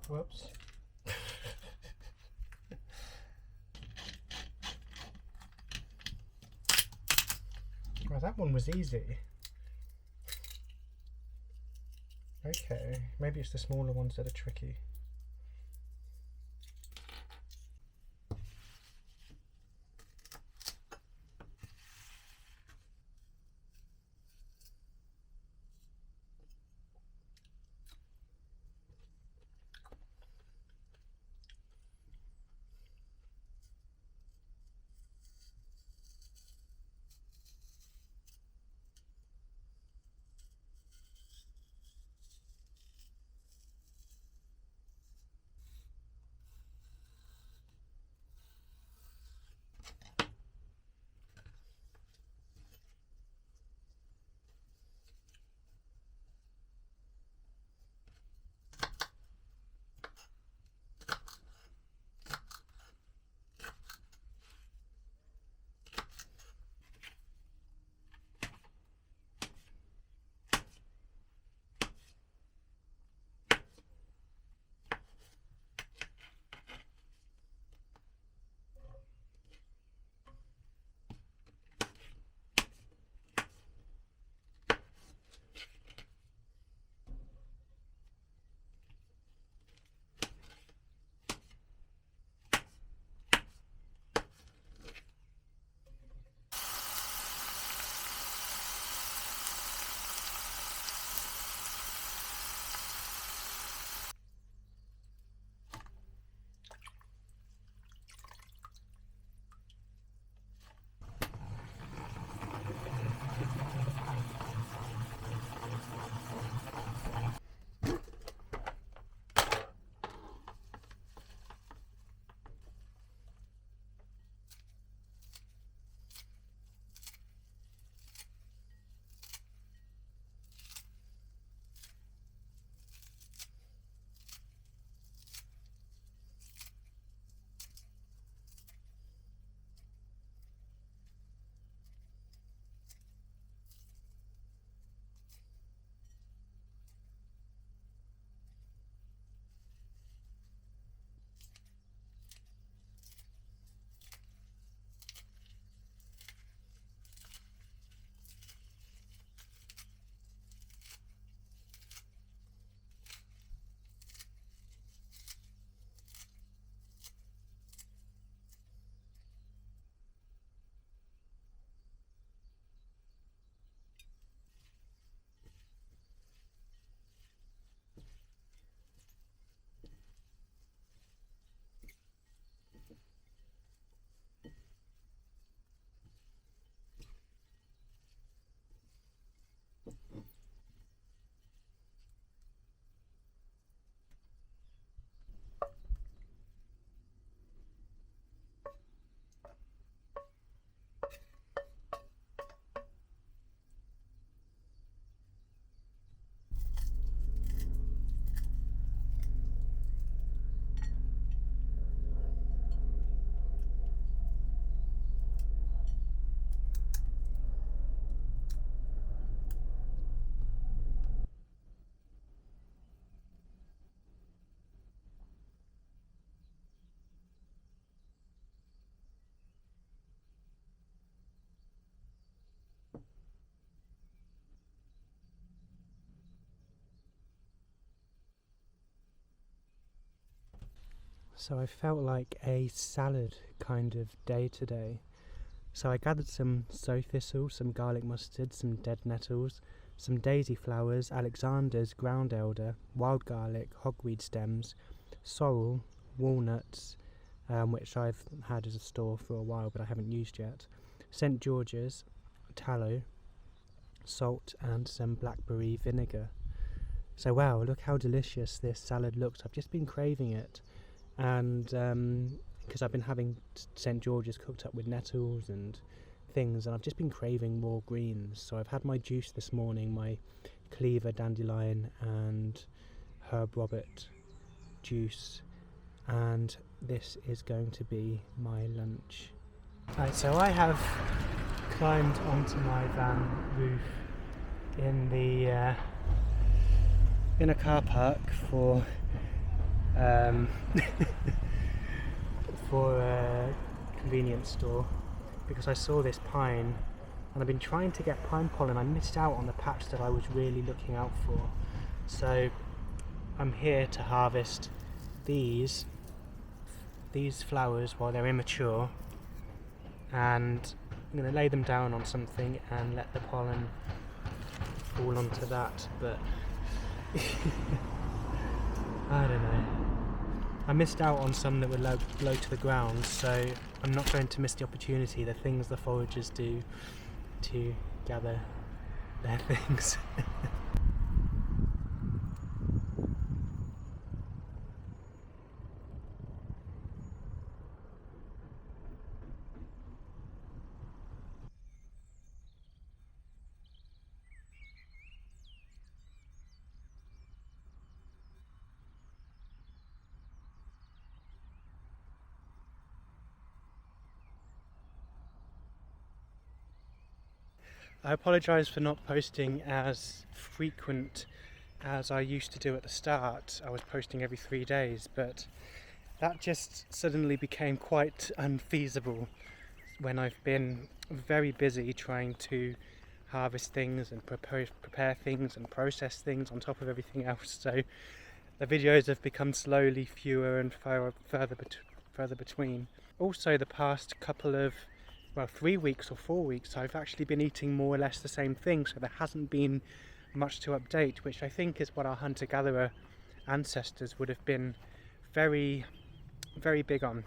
Whoops. Well, that one was easy. Okay, maybe it's the smaller ones that are tricky. So I felt like a salad kind of day today. So I gathered some sow thistle, some garlic mustard, some dead nettles, some daisy flowers, Alexander's, ground elder, wild garlic, hogweed stems, sorrel, walnuts, which I've had as a store for a while but I haven't used yet, St George's, tallow, salt and some blackberry vinegar. So wow, look how delicious this salad looks. I've just been craving it, and because I've been having St George's cooked up with nettles and things, and I've just been craving more greens. So I've had my juice this morning, my cleaver, dandelion and herb robert juice, and this is going to be my lunch. Right, so I have climbed onto my van roof in a car park for um, for a convenience store because I saw this pine, and I've been trying to get pine pollen. I missed out on the patch that I was really looking out for, so I'm here to harvest these flowers while they're immature, and I'm going to lay them down on something and let the pollen fall onto that, but I don't know. I missed out on some that were low to the ground, so I'm not going to miss the opportunity, the things the foragers do to gather their things. I apologise for not posting as frequent as I used to do at the start. I was posting every 3 days, but that just suddenly became quite unfeasible when I've been very busy trying to harvest things and prepare things and process things on top of everything else. So the videos have become slowly fewer and further between. Also, the past couple of 3 weeks or 4 weeks, I've actually been eating more or less the same thing, so there hasn't been much to update, which I think is what our hunter-gatherer ancestors would have been very, very big on,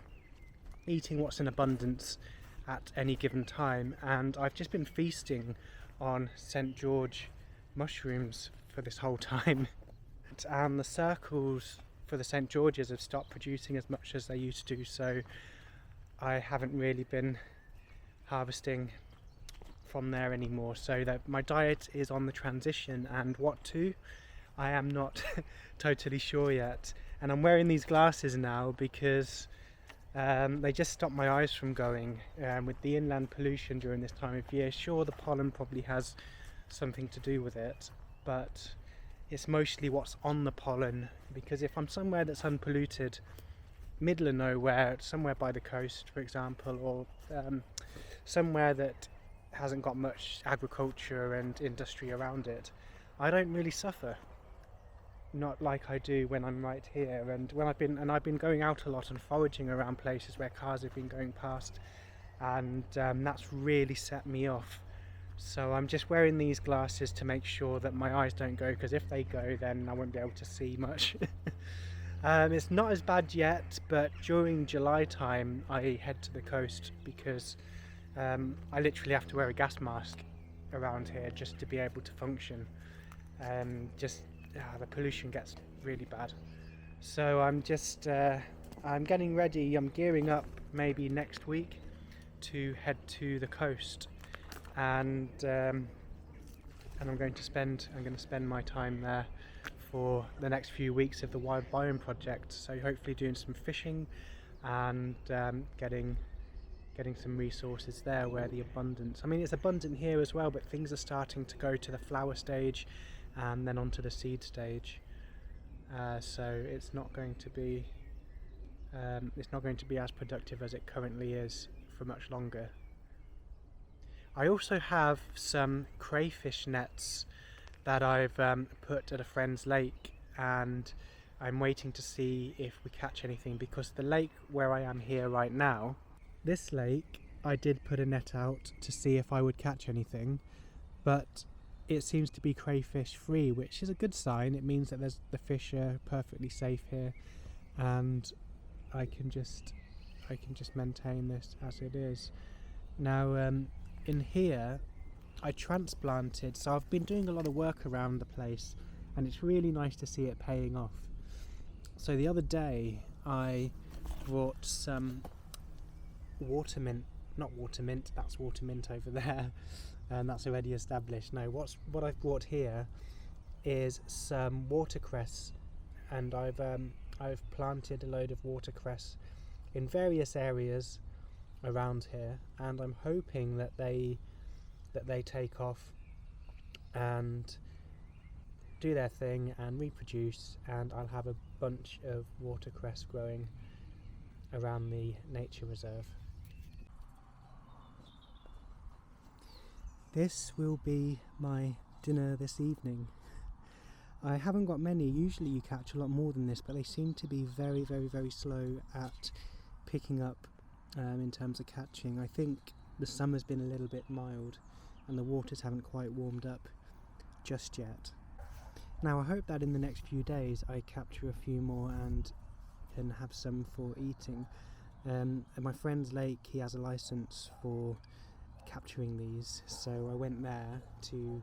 eating what's in abundance at any given time. And I've just been feasting on St. George mushrooms for this whole time. And the circles for the St. Georges have stopped producing as much as they used to, so I haven't really been harvesting from there anymore, so that my diet is on the transition, and what to, I am not totally sure yet. And I'm wearing these glasses now because they just stop my eyes from going. With the inland pollution during this time of year, sure, the pollen probably has something to do with it, but it's mostly what's on the pollen, because if I'm somewhere that's unpolluted, middle of nowhere, somewhere by the coast for example, or somewhere that hasn't got much agriculture and industry around it, I don't really suffer. Not like I do when I'm right here, and when I've been going out a lot and foraging around places where cars have been going past, and that's really set me off. So I'm just wearing these glasses to make sure that my eyes don't go, because if they go then I won't be able to see much. It's not as bad yet, but during July time I head to the coast because I literally have to wear a gas mask around here just to be able to function. The pollution gets really bad. So I'm getting ready, I'm gearing up maybe next week to head to the coast, and I'm going to spend my time there for the next few weeks of the Wild Biome project. So hopefully doing some fishing and getting some resources there where the abundance, I mean it's abundant here as well, but things are starting to go to the flower stage and then onto the seed stage. So it's not going to be as productive as it currently is for much longer. I also have some crayfish nets that I've put at a friend's lake, and I'm waiting to see if we catch anything, because the lake where I am here right now, this lake, I did put a net out to see if I would catch anything, but it seems to be crayfish free, which is a good sign. It means that the fish are perfectly safe here, and I can just maintain this as it is. Now in here I transplanted, so I've been doing a lot of work around the place, and it's really nice to see it paying off. So the other day I brought some not watermint, that's watermint over there, and that's already established. No, what I've brought here is some watercress, and I've planted a load of watercress in various areas around here, and I'm hoping that they take off and do their thing and reproduce, and I'll have a bunch of watercress growing around the nature reserve. This will be my dinner this evening. I haven't got many. Usually you catch a lot more than this, but they seem to be very, very, very slow at picking up in terms of catching. I think the summer's been a little bit mild and the waters haven't quite warmed up just yet. Now I hope that in the next few days I capture a few more and can have some for eating. At my friend's lake, he has a license for capturing these, so I went there to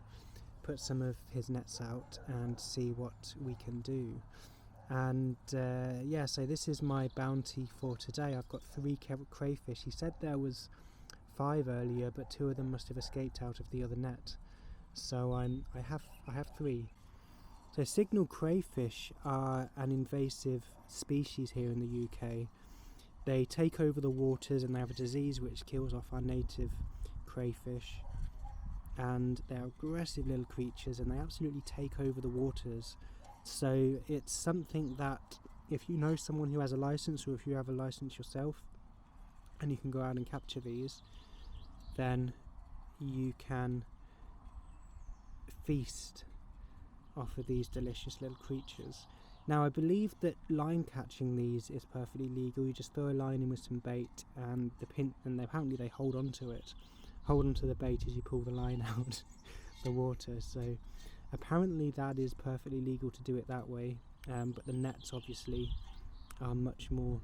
put some of his nets out and see what we can do. And yeah, so this is my bounty for today. I've got 3 crayfish. He said there was 5 earlier, but 2 of them must have escaped out of the other net, so I have 3. So signal crayfish are an invasive species here in the UK. They take over the waters and they have a disease which kills off our native crayfish, and they're aggressive little creatures and they absolutely take over the waters. So it's something that if you know someone who has a license, or if you have a license yourself and you can go out and capture these, then you can feast off of these delicious little creatures. Now I believe that line catching these is perfectly legal. You just throw a line in with some bait and apparently they hold on to it. Hold on to the bait as you pull the line out the water. So apparently that is perfectly legal to do it that way, but the nets obviously are much more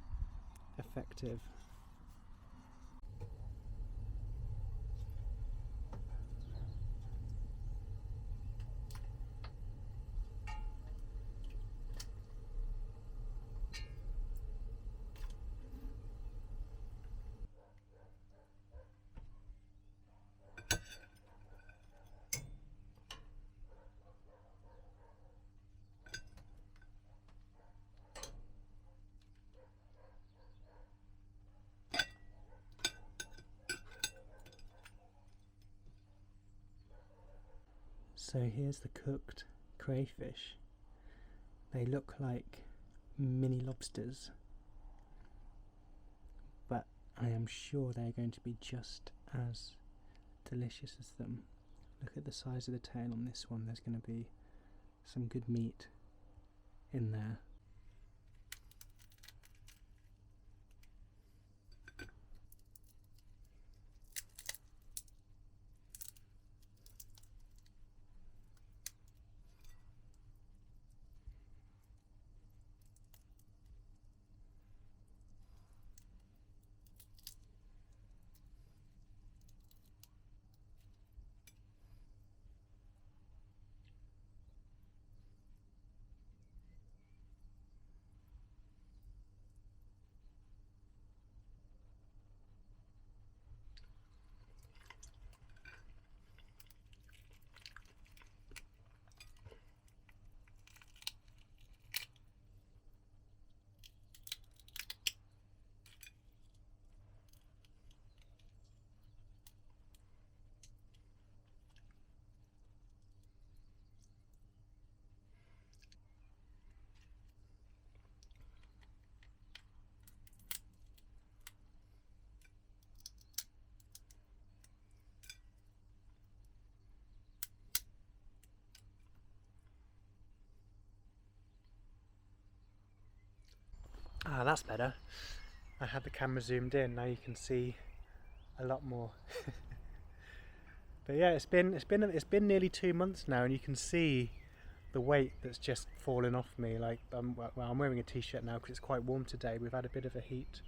effective. So here's the cooked crayfish. They look like mini lobsters, but I am sure they're going to be just as delicious as them. Look at the size of the tail on this one. There's going to be some good meat in there. Ah, that's better. I had the camera zoomed in, now you can see a lot more. But yeah, it's been nearly 2 months now, and you can see the weight that's just fallen off me. Like, well, I'm wearing a t-shirt now because it's quite warm today. We've had a bit of a heat.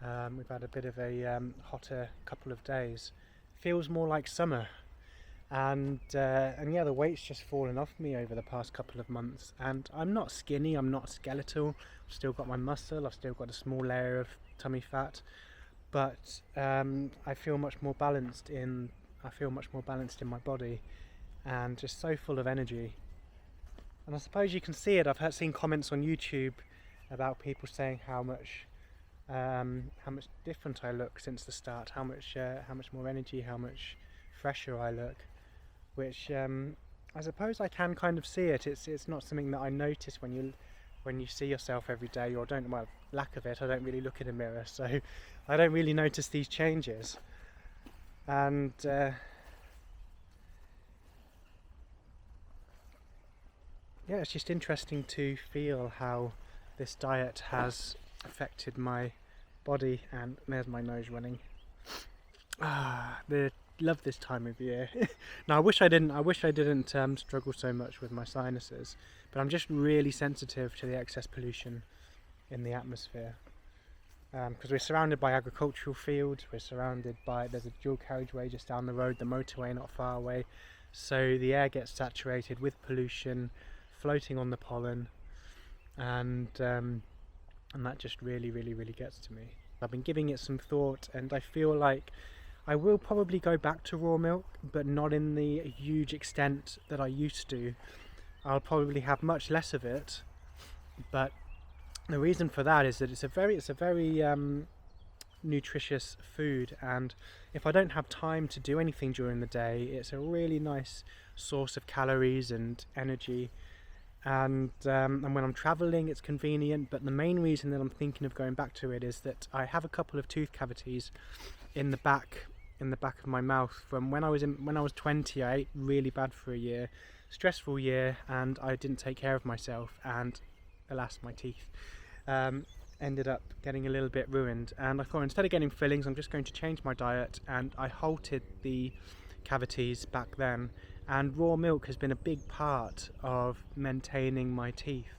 We've had a bit of a hotter couple of days. Feels more like summer. And yeah, the weight's just fallen off me over the past couple of months, and I'm not skinny, I'm not skeletal. I've still got my muscle, I've still got a small layer of tummy fat, but I feel much more balanced in my body, and just so full of energy. And I suppose you can see it. I've seen comments on YouTube about people saying how much different I look since the start, how much more energy, how much fresher I look, which I suppose I can kind of see it. It's not something that I notice when when you see yourself every day, or don't, well, lack of it, I don't really look in a mirror, so I don't really notice these changes. And yeah, it's just interesting to feel how this diet has affected my body. And there's my nose running. Love this time of year. Now I wish I didn't struggle so much with my sinuses, but I'm just really sensitive to the excess pollution in the atmosphere, because we're surrounded by agricultural fields, there's a dual carriageway just down the road, the motorway not far away, so the air gets saturated with pollution floating on the pollen, and that just really gets to me. I've been giving it some thought, and I feel like I will probably go back to raw milk, but not in the huge extent that I used to. I'll probably have much less of it, but the reason for that is that it's a very nutritious food, and if I don't have time to do anything during the day, it's a really nice source of calories and energy. And when I'm travelling, it's convenient. But the main reason that I'm thinking of going back to it is that I have a couple of tooth cavities in the back of my mouth from when I was 20. I ate really bad for a year, stressful year, and I didn't take care of myself, and alas, my teeth ended up getting a little bit ruined. And I thought, instead of getting fillings, I'm just going to change my diet, and I halted the cavities back then. And raw milk has been a big part of maintaining my teeth,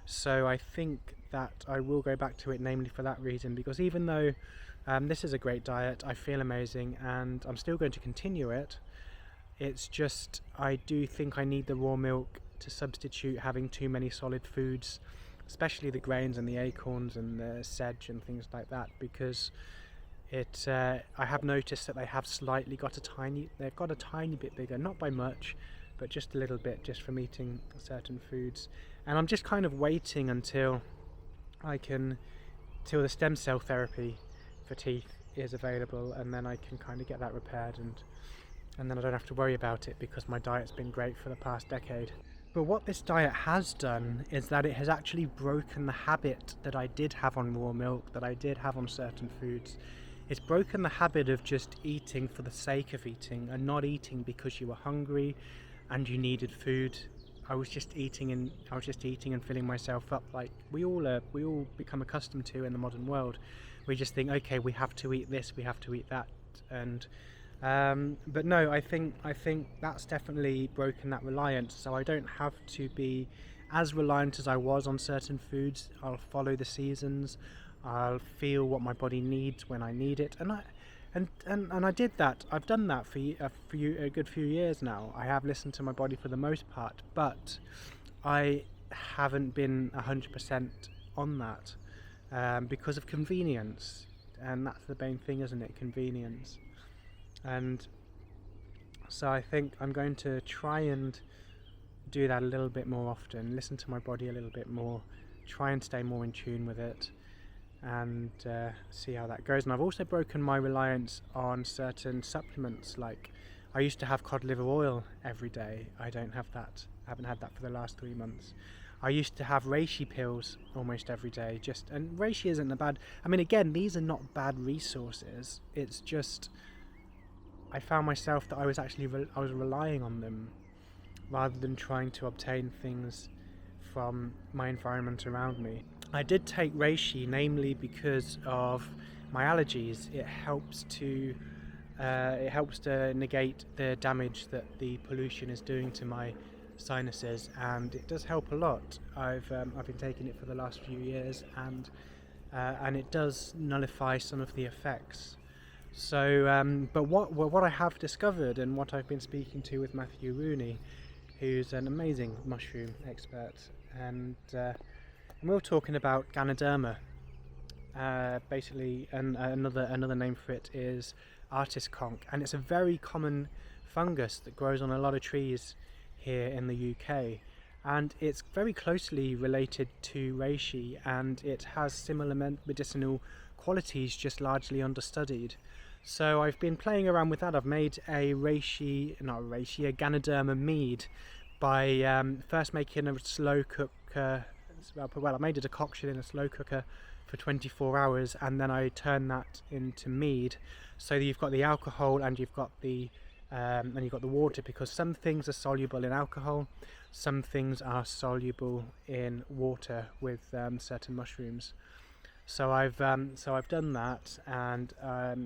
so I think that I will go back to it, namely for that reason, because even though this is a great diet, I feel amazing, and I'm still going to continue it. It's just, I do think I need the raw milk to substitute having too many solid foods, especially the grains and the acorns and the sedge and things like that, because I have noticed that they've got a tiny bit bigger, not by much, but just a little bit, just from eating certain foods. And I'm just kind of waiting until the stem cell therapy for teeth is available, and then I can kind of get that repaired, and then I don't have to worry about it, because my diet's been great for the past decade. But what this diet has done is that it has actually broken the habit that I did have on raw milk, that I did have on certain foods. It's broken the habit of just eating for the sake of eating, and not eating because you were hungry and you needed food. I was just eating and filling myself up, like we all become accustomed to in the modern world. We just think, okay, we have to eat this, we have to eat that, and but no, I think that's definitely broken that reliance. So I don't have to be as reliant as I was on certain foods. I'll follow the seasons. I'll feel what my body needs when I need it, and I did that. I've done that for a good few years now. I have listened to my body for the most part, but I haven't been 100% on that because of convenience, and that's the main thing, isn't it? Convenience. And so I think I'm going to try and do that a little bit more often, listen to my body a little bit more, try and stay more in tune with it, and see how that goes. And I've also broken my reliance on certain supplements. Like, I used to have cod liver oil every day. I don't have that. I haven't had that for the last 3 months. I used to have reishi pills almost every day. And reishi isn't a bad, I mean, again, these are not bad resources. It's just, I found myself that I was relying on them rather than trying to obtain things from my environment around me. I did take reishi, namely because of my allergies. It helps to negate the damage that the pollution is doing to my sinuses, and it does help a lot. I've been taking it for the last few years, and it does nullify some of the effects. So, but what I have discovered, and what I've been speaking to with Matthew Rooney, who's an amazing mushroom expert, and we were talking about Ganoderma. Basically, and another name for it is artist conch, and it's a very common fungus that grows on a lot of trees here in the UK, and it's very closely related to reishi, and it has similar medicinal qualities, just largely understudied. So I've been playing around with that. I've made a Ganoderma mead by first making a slow cook well, I made a decoction in a slow cooker for 24 hours, and then I turned that into mead. So you've got the alcohol and you've got the water, because some things are soluble in alcohol, some things are soluble in water with certain mushrooms. So I've done that, and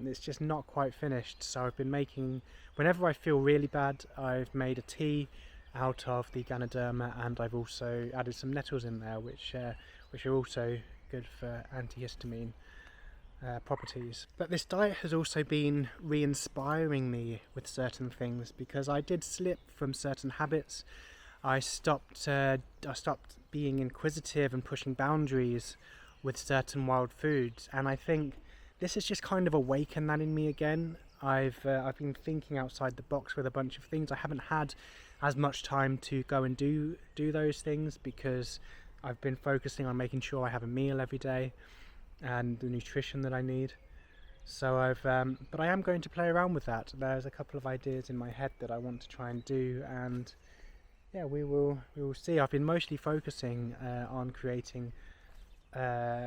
it's just not quite finished. So I've been making, whenever I feel really bad, I've made a tea out of the Ganoderma, and I've also added some nettles in there, which are also good for antihistamine properties. But this diet has also been re-inspiring me with certain things, because I did slip from certain habits. I stopped being inquisitive and pushing boundaries with certain wild foods, and I think this has just kind of awakened that in me again. I've been thinking outside the box with a bunch of things. I haven't had as much time to go and do those things, because I've been focusing on making sure I have a meal every day and the nutrition that I need. So but I am going to play around with that. There's a couple of ideas in my head that I want to try and do, and yeah, we will see. I've been mostly focusing on creating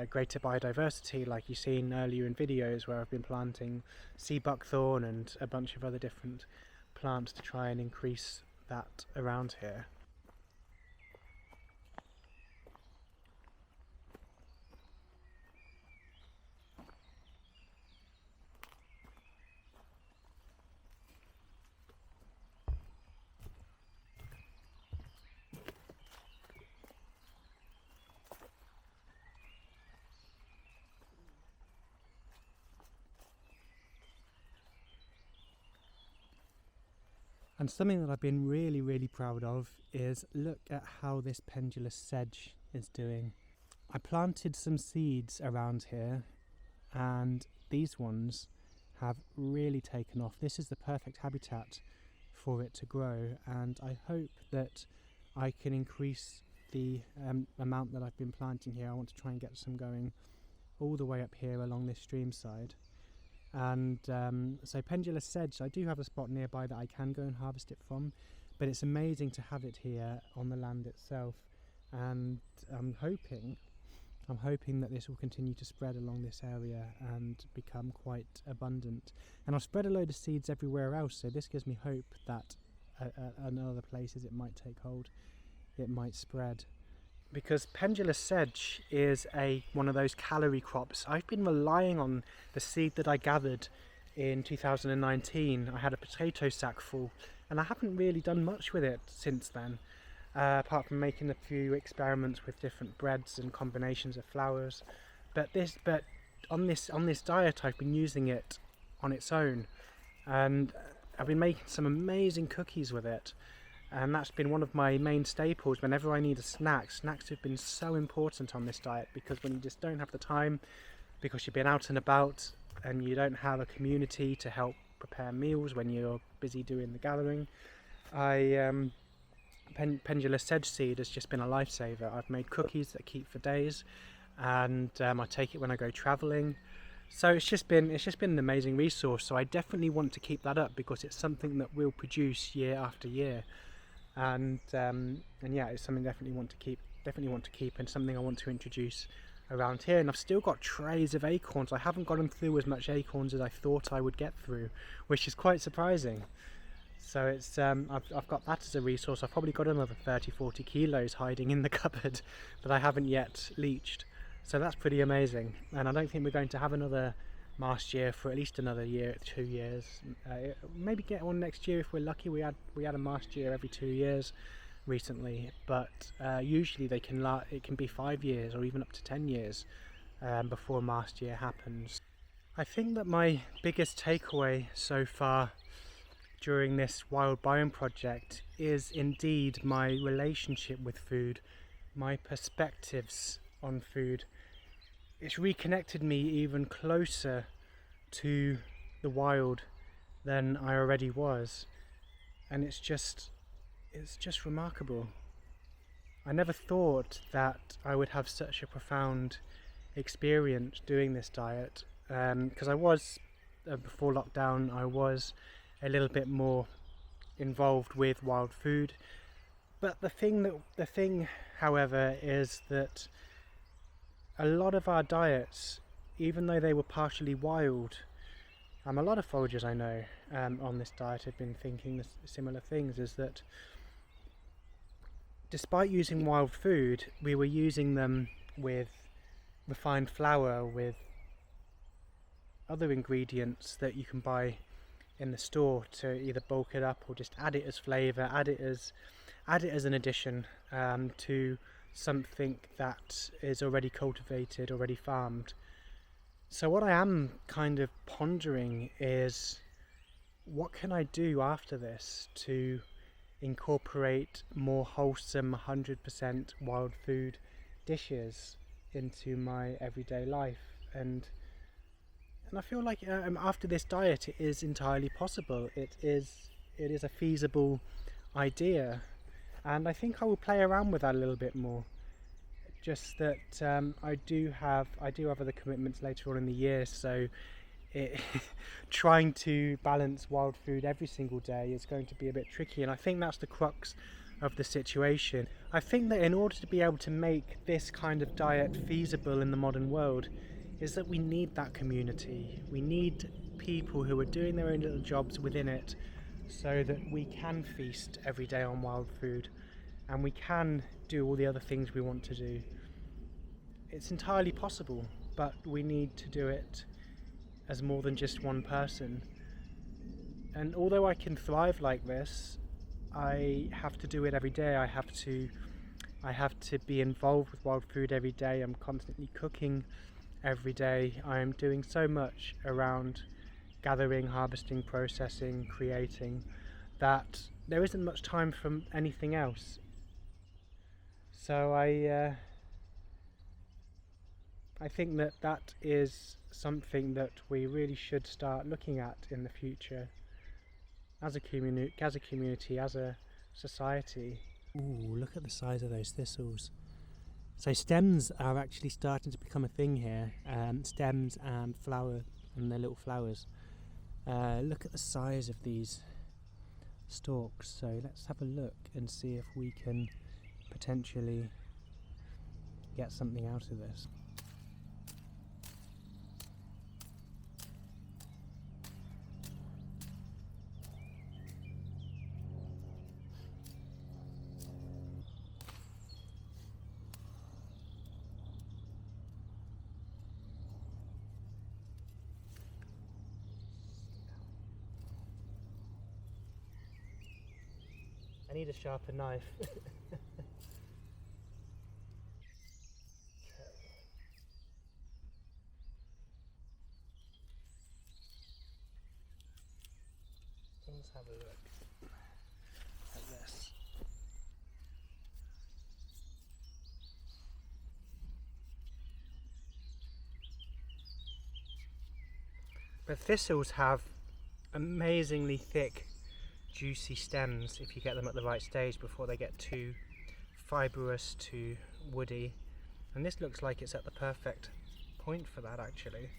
greater biodiversity, like you've seen earlier in videos, where I've been planting sea buckthorn and a bunch of other different plants to try and increase that around here. And something that I've been really proud of is look at how this pendulous sedge is doing. I planted some seeds around here, and these ones have really taken off. This is the perfect habitat for it to grow, and I hope that I can increase the amount that I've been planting here. I want to try and get some going all the way up here along this stream side. And so pendulous sedge, I do have a spot nearby that I can go and harvest it from, but it's amazing to have it here on the land itself, and I'm hoping that this will continue to spread along this area and become quite abundant. And I've spread a load of seeds everywhere else, so this gives me hope that in other places it might take hold, it might spread. Because pendulous sedge is one of those calorie crops. I've been relying on the seed that I gathered in 2019. I had a potato sack full, and I haven't really done much with it since then, apart from making a few experiments with different breads and combinations of flours. But on this diet, I've been using it on its own, and I've been making some amazing cookies with it. And that's been one of my main staples whenever I need a snack. Snacks have been so important on this diet, because when you just don't have the time, because you've been out and about and you don't have a community to help prepare meals when you're busy doing the gathering, pendulous sedge seed has just been a lifesaver. I've made cookies that keep for days, and I take it when I go travelling. So it's just been an amazing resource. So I definitely want to keep that up, because it's something that will produce year after year. And yeah, it's something I definitely want to keep, and something I want to introduce around here. And I've still got trays of acorns. I haven't gotten through as much acorns as I thought I would get through, which is quite surprising. So it's I've got that as a resource. I've probably got another 30-40 kilos hiding in the cupboard that I haven't yet leached. So that's pretty amazing. And I don't think we're going to have another mast year for at least another year, 2 years. Maybe get one next year if we're lucky. We had a mast year every 2 years recently, but usually it can be 5 years or even up to 10 years before a mast year happens. I think that my biggest takeaway so far during this wild biome project is indeed my relationship with food, my perspectives on food. It's reconnected me even closer to the wild than I already was, and it's just remarkable. I never thought that I would have such a profound experience doing this diet, because I was, before lockdown, I was a little bit more involved with wild food, But the thing, however, is that a lot of our diets, even though they were partially wild, a lot of foragers I know on this diet have been thinking similar things, is that despite using wild food, we were using them with refined flour, with other ingredients that you can buy in the store to either bulk it up or just add it as flavour, add it as an addition to something that is already cultivated, already farmed. So what I am kind of pondering is, what can I do after this to incorporate more wholesome 100% wild food dishes into my everyday life? And I feel like after this diet it is entirely possible. It is a feasible idea, and I think I will play around with that a little bit more. Just that I do have other commitments later on in the year, so trying to balance wild food every single day is going to be a bit tricky, and I think that's the crux of the situation. I think that in order to be able to make this kind of diet feasible in the modern world, is that we need that community. We need people who are doing their own little jobs within it, so that we can feast every day on wild food and we can do all the other things we want to do. It's entirely possible, but we need to do it as more than just one person. And although I can thrive like this, I have to do it every day. I have to be involved with wild food every day. I'm constantly cooking every day. I am doing so much around gathering, harvesting, processing, creating, that there isn't much time for anything else. So I think that is something that we really should start looking at in the future as a community, as a society. Ooh, look at the size of those thistles. So stems are actually starting to become a thing here. Stems and flower and their little flowers. Look at the size of these stalks. So let's have a look and see if we can potentially get something out of this. I need a sharper knife. Let's have a look at this. But thistles have amazingly thick, juicy stems if you get them at the right stage before they get too fibrous, too woody. And this looks like it's at the perfect point for that, actually.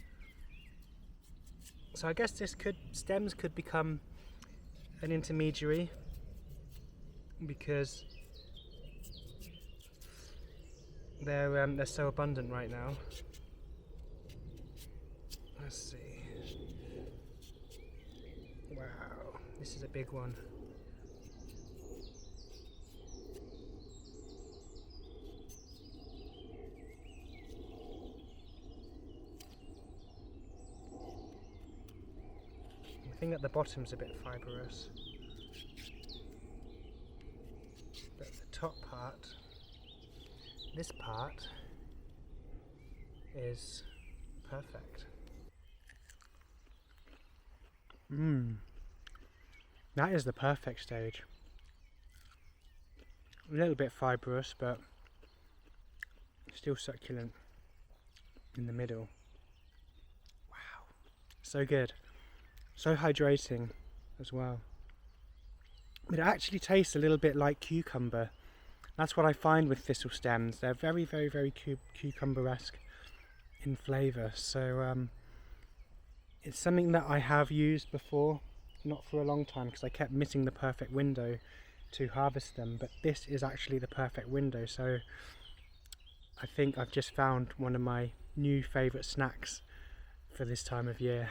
So I guess stems could become an intermediary, because they're so abundant right now. Let's see. Wow, this is a big one. I think at the bottom's a bit fibrous, but the top part, this part, is perfect. That is the perfect stage. A little bit fibrous, but still succulent in the middle. Wow, so good. So hydrating as well. It actually tastes a little bit like cucumber. That's what I find with thistle stems. They're very, very, very cucumber-esque in flavour. So it's something that I have used before, not for a long time, because I kept missing the perfect window to harvest them, but this is actually the perfect window. So I think I've just found one of my new favourite snacks for this time of year.